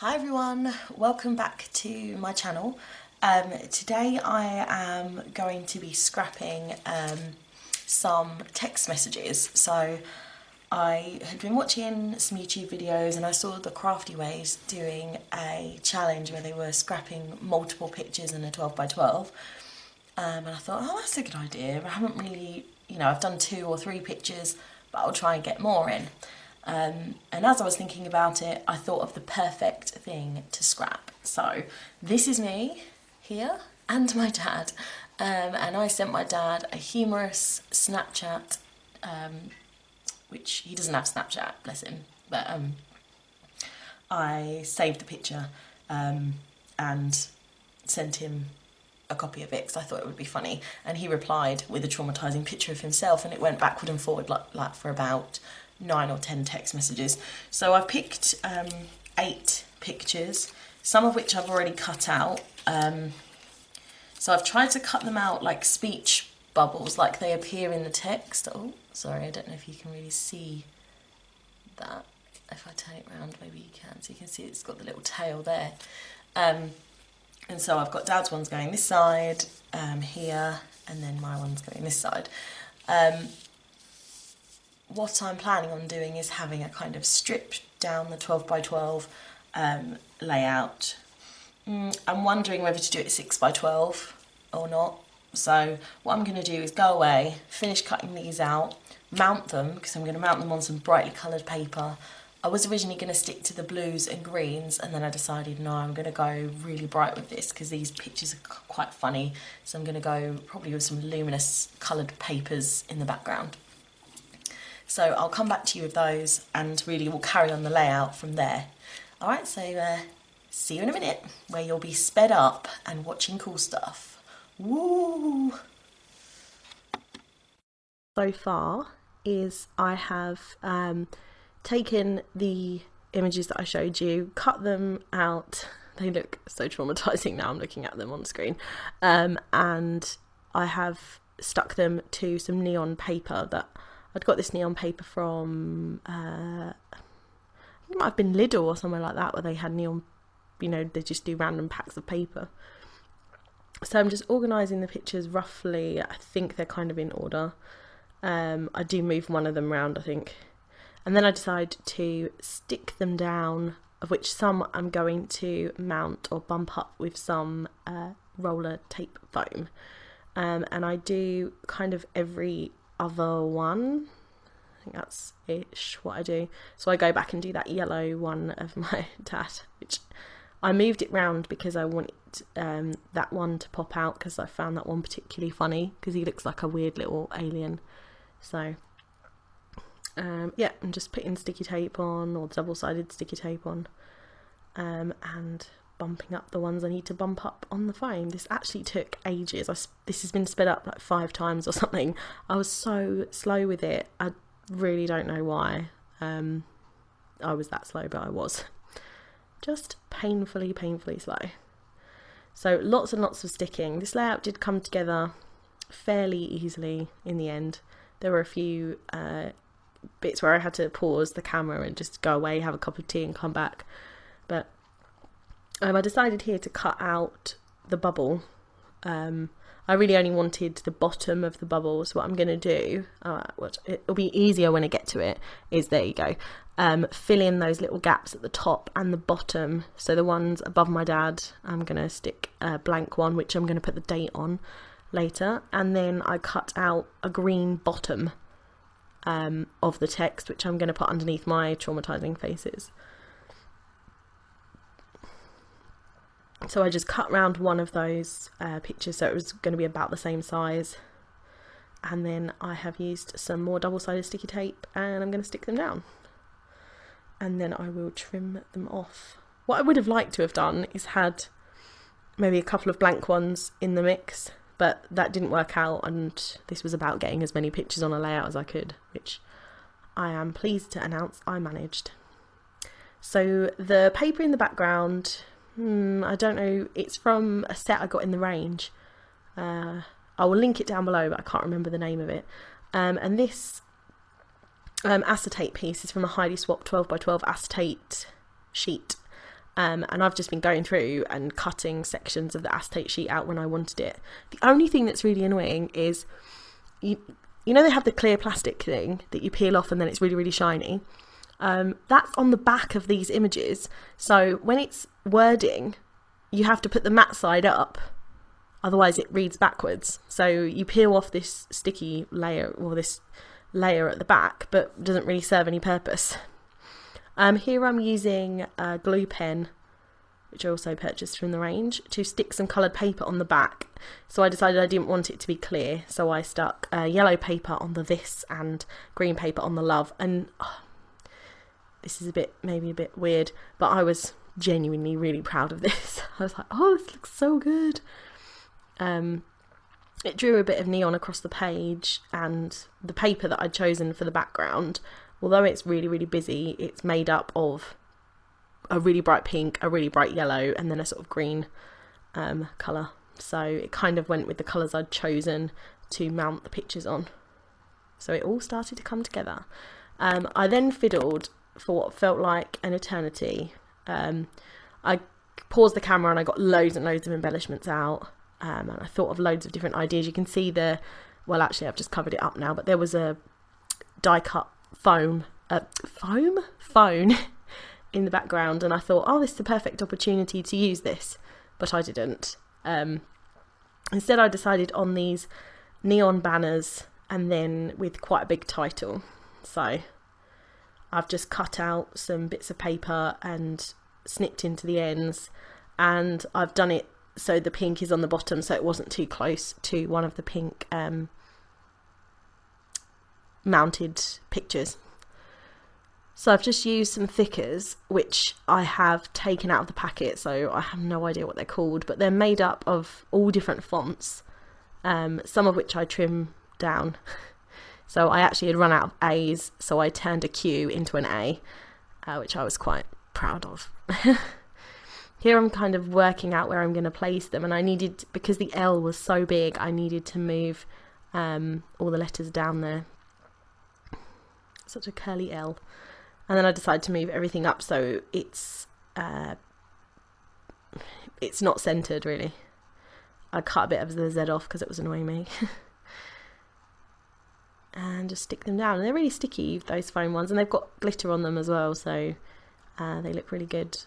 Hi everyone, welcome back to my channel. Today I am going to be scrapping some text messages. So I had been watching some YouTube videos and I saw the Crafty Ways doing a challenge where they were scrapping multiple pictures in a 12 by 12. And I thought, oh, that's a good idea. I haven't really, I've done 2 or 3 pictures, but I'll try and get more in. And as I was thinking about it, I thought of the perfect thing to scrap. So this is me here and my dad. And I sent my dad a humorous Snapchat, which he doesn't have Snapchat, bless him. But I saved the picture and sent him a copy of it because I thought it would be funny, and he replied with a traumatizing picture of himself, and it went backward and forward like for about 9 or 10 text messages. So I've picked 8 pictures, some of which I've already cut out. So I've tried to cut them out like speech bubbles, like they appear in the text. Oh, sorry, I don't know if you can really see that. If I turn it around, maybe you can. So you can see it's got the little tail there. And so I've got Dad's ones going this side, here, and then my one's going this side. What I'm planning on doing is having a kind of stripped down the 12 by 12 layout. I'm wondering whether to do it 6 by 12 or not. So what I'm going to do is go away, finish cutting these out, mount them, because I'm going to mount them on some brightly coloured paper. I was originally going to stick to the blues and greens, and then I decided no, I'm going to go really bright with this because these pictures are quite funny. So I'm going to go probably with some luminous coloured papers in the background. So I'll come back to you with those, and really we'll carry on the layout from there. Alright, so see you in a minute, where you'll be sped up and watching cool stuff. Woo! So far is I have taken the images that I showed you, cut them out. They look so traumatizing now, I'm looking at them on the screen. And I have stuck them to some neon paper that I'd got this neon paper from, it might have been Lidl or somewhere like that, where they had neon, they just do random packs of paper. So I'm just organising the pictures roughly. I think they're kind of in order. I do move one of them around, I think. And then I decide to stick them down, of which some I'm going to mount or bump up with some roller tape foam. And I do kind of every other one. I think that's ish what I do. So I go back and do that yellow one of my dad, which I moved it round because I wanted that one to pop out, because I found that one particularly funny because he looks like a weird little alien. So yeah, I'm just putting sticky tape on, or double-sided sticky tape on, and bumping up the ones I need to bump up on the foam. This actually took ages. This has been sped up like 5 times or something. I was so slow with it. I really don't know why I was that slow, but I was. Just painfully slow. So lots and lots of sticking. This layout did come together fairly easily in the end. There were a few bits where I had to pause the camera and just go away, have a cup of tea and come back. But I decided here to cut out the bubble. I really only wanted the bottom of the bubble, so what I'm going to do, which it'll be easier when I get to it, is, there you go, fill in those little gaps at the top and the bottom. So the ones above my dad, I'm going to stick a blank one, which I'm going to put the date on later, and then I cut out a green bottom of the text, which I'm going to put underneath my traumatizing faces. So I just cut round one of those pictures, so it was going to be about the same size, and then I have used some more double-sided sticky tape and I'm going to stick them down, and then I will trim them off. What I would have liked to have done is had maybe a couple of blank ones in the mix, but that didn't work out, and this was about getting as many pictures on a layout as I could, which I am pleased to announce I managed. So the paper in the background, I don't know, it's from a set I got in the range. I will link it down below, but I can't remember the name of it. And this acetate piece is from a Heidi Swapp 12 by 12 acetate sheet. And I've just been going through and cutting sections of the acetate sheet out when I wanted it. The only thing that's really annoying is, you know they have the clear plastic thing that you peel off and then it's really, really shiny. That's on the back of these images. So when it's wording, you have to put the matte side up. Otherwise it reads backwards. So you peel off this sticky layer, or this layer at the back, but doesn't really serve any purpose. Here I'm using a glue pen, which I also purchased from the range, to stick some coloured paper on the back. So I decided I didn't want it to be clear, so I stuck yellow paper on the this and green paper on the love. And this is maybe a bit weird, but I was genuinely really proud of this. I was like, oh, this looks so good. It drew a bit of neon across the page, and the paper that I'd chosen for the background, although it's really, really busy, it's made up of a really bright pink, a really bright yellow, and then a sort of green colour. So it kind of went with the colours I'd chosen to mount the pictures on. So it all started to come together. I then fiddled for what felt like an eternity. I paused the camera and I got loads and loads of embellishments out. And I thought of loads of different ideas. You can see well, actually I've just covered it up now, but there was a die cut phone in the background, and I thought, oh, this is the perfect opportunity to use this, but I didn't. Instead I decided on these neon banners, and then with quite a big title. So I've just cut out some bits of paper and snipped into the ends, and I've done it so the pink is on the bottom, so it wasn't too close to one of the pink mounted pictures. So I've just used some thickers, which I have taken out of the packet, so I have no idea what they're called, but they're made up of all different fonts, some of which I trim down. So I actually had run out of A's, so I turned a Q into an A, which I was quite proud of. Here I'm kind of working out where I'm going to place them, and I needed, because the L was so big, I needed to move all the letters down there. Such a curly L. And then I decided to move everything up so it's not centred really. I cut a bit of the Z off because it was annoying me. And just stick them down. And they're really sticky, those foam ones, and they've got glitter on them as well, so they look really good.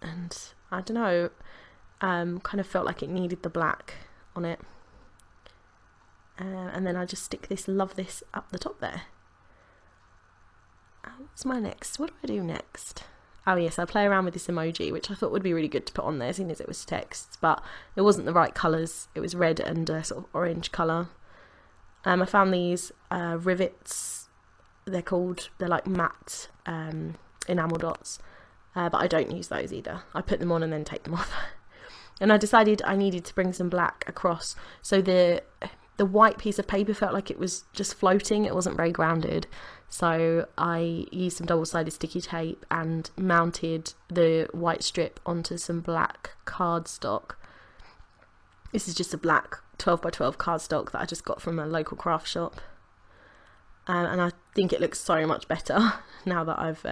And I don't know, kind of felt like it needed the black on it. And then I just stick this Love This up the top there. What's my next? What do I do next? Oh yes, I play around with this emoji, which I thought would be really good to put on there, seeing as it was text, but it wasn't the right colours. It was red and a sort of orange colour. I found these rivets, they're like matte enamel dots, but I don't use those either. I put them on and then take them off. And I decided I needed to bring some black across, so the white piece of paper felt like it was just floating, it wasn't very grounded. So I used some double-sided sticky tape and mounted the white strip onto some black cardstock. This is just a black 12x12 cardstock that I just got from a local craft shop. And I think it looks so much better now that I've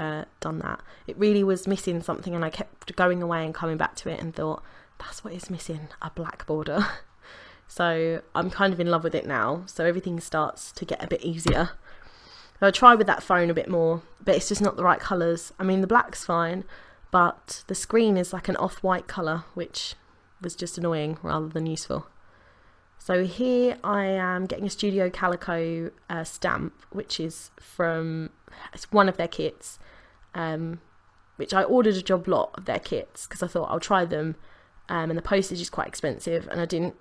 done that. It really was missing something, and I kept going away and coming back to it and thought, that's what is missing, a black border. So I'm kind of in love with it now, so everything starts to get a bit easier. So I tried with that phone a bit more, but it's just not the right colours. I mean, the black's fine, but the screen is like an off-white colour, which was just annoying rather than useful. So here I am getting a Studio Calico stamp, which is it's one of their kits, which I ordered a job lot of their kits because I thought I'll try them, and the postage is quite expensive, and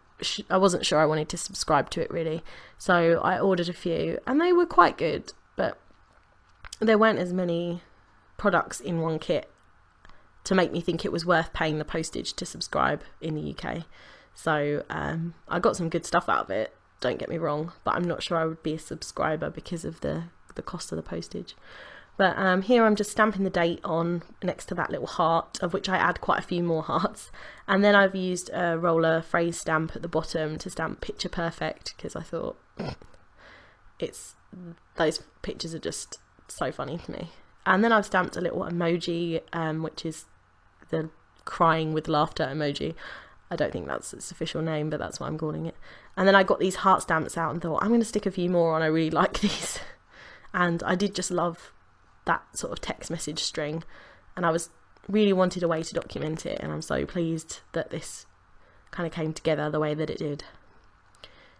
I wasn't sure I wanted to subscribe to it really, so I ordered a few, and they were quite good, but there weren't as many products in one kit to make me think it was worth paying the postage to subscribe in the UK. So I got some good stuff out of it, don't get me wrong, but I'm not sure I would be a subscriber because of the cost of the postage. But here I'm just stamping the date on next to that little heart, of which I add quite a few more hearts. And then I've used a roller phrase stamp at the bottom to stamp picture perfect, because I thought those pictures are just so funny to me. And then I've stamped a little emoji, which is the crying with laughter emoji. I don't think that's its official name, but that's what I'm calling it. And then I got these heart stamps out and thought, I'm going to stick a few more on. I really like these. And I did just love that sort of text message string. And I really wanted a way to document it. And I'm so pleased that this kind of came together the way that it did.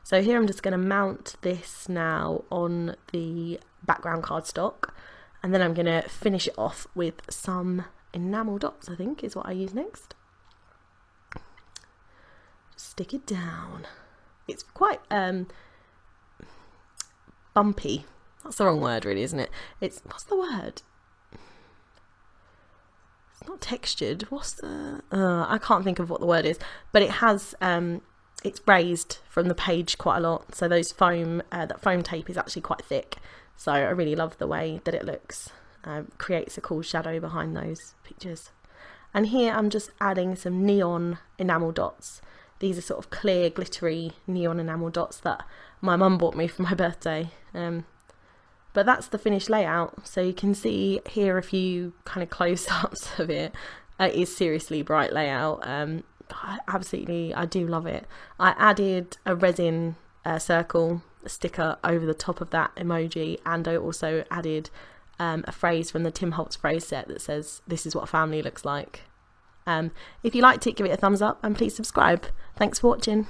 So here I'm just going to mount this now on the background cardstock. And then I'm going to finish it off with some enamel dots, I think is what I use next. Stick it down. It's quite bumpy. That's the wrong word really, isn't it? What's the word? It's not textured. What's the I can't think of what the word is, but it has it's raised from the page quite a lot, so those that foam tape is actually quite thick, so I really love the way that it looks. Creates a cool shadow behind those pictures. And here I'm just adding some neon enamel dots. These are sort of clear, glittery neon enamel dots that my mum bought me for my birthday. But that's the finished layout. So you can see here a few kind of close-ups of it. It is seriously bright layout. I do love it. I added a resin circle sticker over the top of that emoji, and I also added a phrase from the Tim Holtz phrase set that says, "This is what family looks like." If you liked it, give it a thumbs up and please subscribe. Thanks for watching.